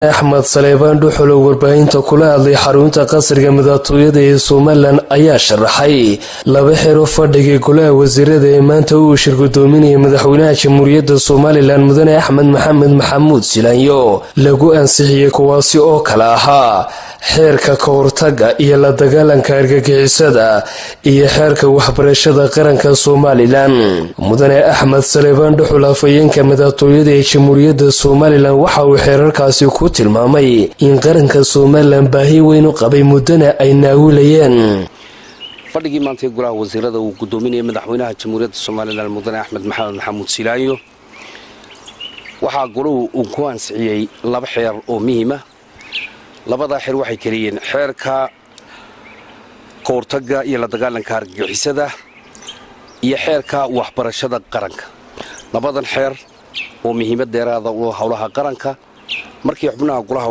أحمد سليبان dhuxul warbaahinta kula hadlay xarunta qasriga madaxtooyada ee Soomaaliland ayaa sharaxay laba xero fadhiga golaha wasiirada ee maanta uu shir gudoominayay madaxweynaha Jamhuuriyadda Soomaaliland Mudane Axmed Maxamed Maxamuud Silaanyo lagu ansixiyay kuwaasi oo kala ahaa xeerka ka hortagga iyo la dagaalanka argagixisada iyo xeerka waxbarashada qaranka Soomaaliland. Mudane Axmed Saleebaan dhuxul afayeenka madaxtooyada ee Jamhuuriyadda Soomaaliland waxa uu xeerarkaasi ku tilmaamay in qaranka Soomaaliland baahi weyn u qabay mudane ay naawilayeen. fadhigii maanta golaha wasiirada uu gudoominayay madaxweynaha Jamhuuriyadda Soomaaliland Mudane Axmed Maxamed Maxamuud Silaanyo waxa goluhu uu ku ansixiyay laba xeer oo muhiim ah. labada xeer waxay kaleeyeen xeerka ka hortagga iyo la dagaalanka argagixisada iyo xeerka waxbarashada qaranka. labadan xeer oo muhiimad dheeraada u hawlaha qaranka markii xubnaha golaha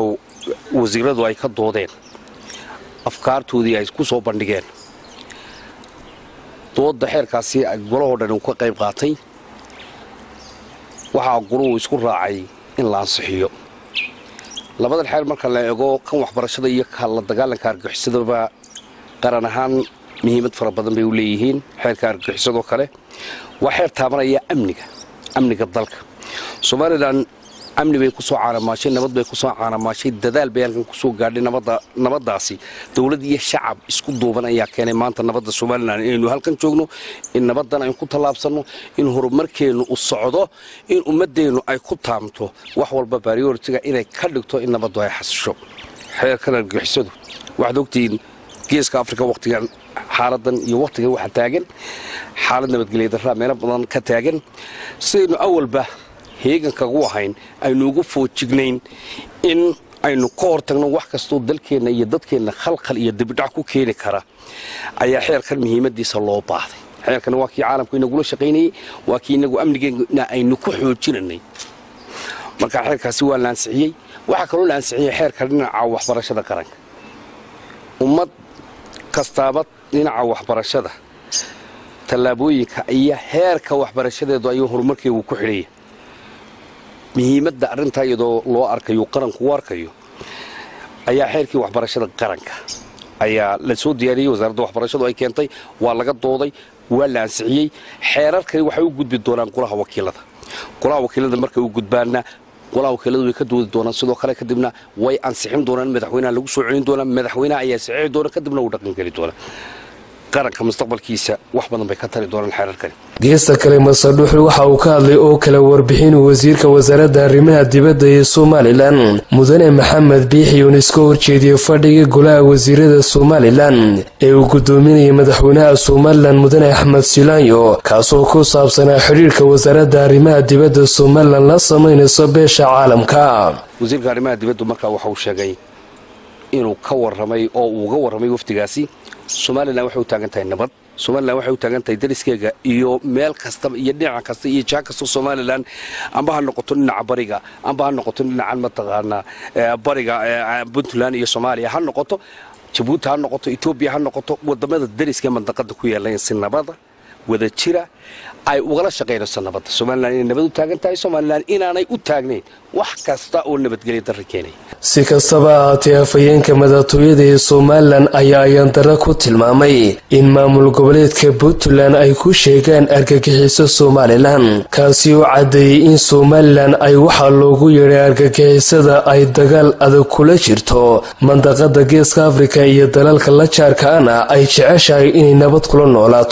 wasiiradu ay ka doodeen afkaartoodii ay ku soo bandhigeen doodda xeerkaasi golaha dhan uu ka qayb qaatay waxa goluhu isku raacay in la ansixiyo. labadan xeer marka la eego kan waxbarashada iyo ka la dagaalanka argagixisada qaran ahaan muhiimad fara badan bay u leeyihiin. xeerka argagixisada kale waa xeer taabanaya amniga dalka Soomaaliland. amni bay ku soo caanamaashay nabad bay ku soo caanamaashay dadaal bay halkan ku soo gaadhay nabadaasi dawlad iyo shacab isku duuban ayaa keenay maanta nabadda Soomaaliland inaynu halkan joogno in nabadan ay ku talaabsano in horumarkeenu u socdo in ummadeenu ay ku taamto wax walba priority-ga inay ka dhigto in nabadu ay xasisho. xeerkan argagixisadu waxaad ogtiin geeska Afrika waqtigan xaaladan iyo waqtiga waxa taagan xaalad nabadgelyo darro meel badan ka taagan sidoo awalba heeganka ugu ahayn aynu ugu foojignayn in aynu ka hortagno wax kasto dalkeena iyo dadkeena khalkhal iyo dibdhac ku keeni kara ayaa xeerkan muhiimadiisa loo baahday. xeerkan waa kii caalamku inagu shaqeynayay waa kii inagu amnigeena aynu ku xoojinay marka xeerkaasi waa la ansixiyay. waxa kale oo la ansixiyay xeerka dhinaca waxbarashada qaranka ummad kastaaba dhinaca waxbarashada talaabooyinka iyo heerka waxbarashadeedu ayuu horumarkeedu ku xidhay muhiimadda arinta iyadoo loo arkayo qaranku warkayo ayaa xeerkii waxbarashada qaranka ayaa la soo diyaariyay wasaaradda waxbarashadu ay keentay waa laga dooday waa la ansixiyay. xeerarkani waxay u gudbi doonaan golaha wakiilada markay u gudbaana golaha wakiiladu way ka doodi doonaan sidoo kale kadibna way ansixin doonaan madaxweynaha lagu soo celin doonaa madaxweynaha ayaa saxiix doona kadibna uu dhaqan gali doona qaranka mustaqbalkiisa wax badan bay ka tari doonaan xeerarkan. geesta kale Masar dhuxul waxa uu ka hadlay oo kala warbixin wasiirka wasaaradda arrimaha dibadda ee Soomaaliland Mudane Maxamed Biixi oo iska horjeediyay fadhiga golaha wasiirada Soomaaliland ee uu gudoominayay madaxweynaha Soomaaliland Mudane Axmed Silaanyo kaasoo ku saabsanaa xiriirka wasaaradda arrimaha dibadda Soomaaliland la sameynayso beesha caalamka. wasiirka arrimaha dibadda marka waxa uu sheegay inuu ka warramay oo uu uga warramay waftigaasi Soomaaliland waxay u taagan tahay nabad. Soomaaliland waxay u taagan tahay dariskeega iyo meel kasta iyo dhinac kasta iyo jaak kasta Soomaaliland amba ha noqoto dhinaca bariga amba ha noqoto dhinaca mataqaana bariga Puntland iyo Soomaaliya ha noqoto Djibouti ha noqoto Ethiopia ha noqoto wadamada dariska mandaqada ku yeelan si nabada wada jira ay uga shaqeynayso nabadda. Soomaaliland inay nabad u taagan tahay Soomaaliland inaanay u taagnayn wax kasta oo nabadgelyo darro keenay. si kastaba ahaatee afayeenka madaxtooyada ee Soomaaliland ayaa dara ku tilmaamay in maamul goboleedka Puntland ay ku sheegaan argagixiso Soomaaliland kaasi oo cadeeyay in Soomaaliland ay waxa loogu yeeray argagixisada ay dagaal adag kula jirto mandaqada geeska Afrika iyo dalalka la jaarka ay jeceshahay inay nabad kula noolaato.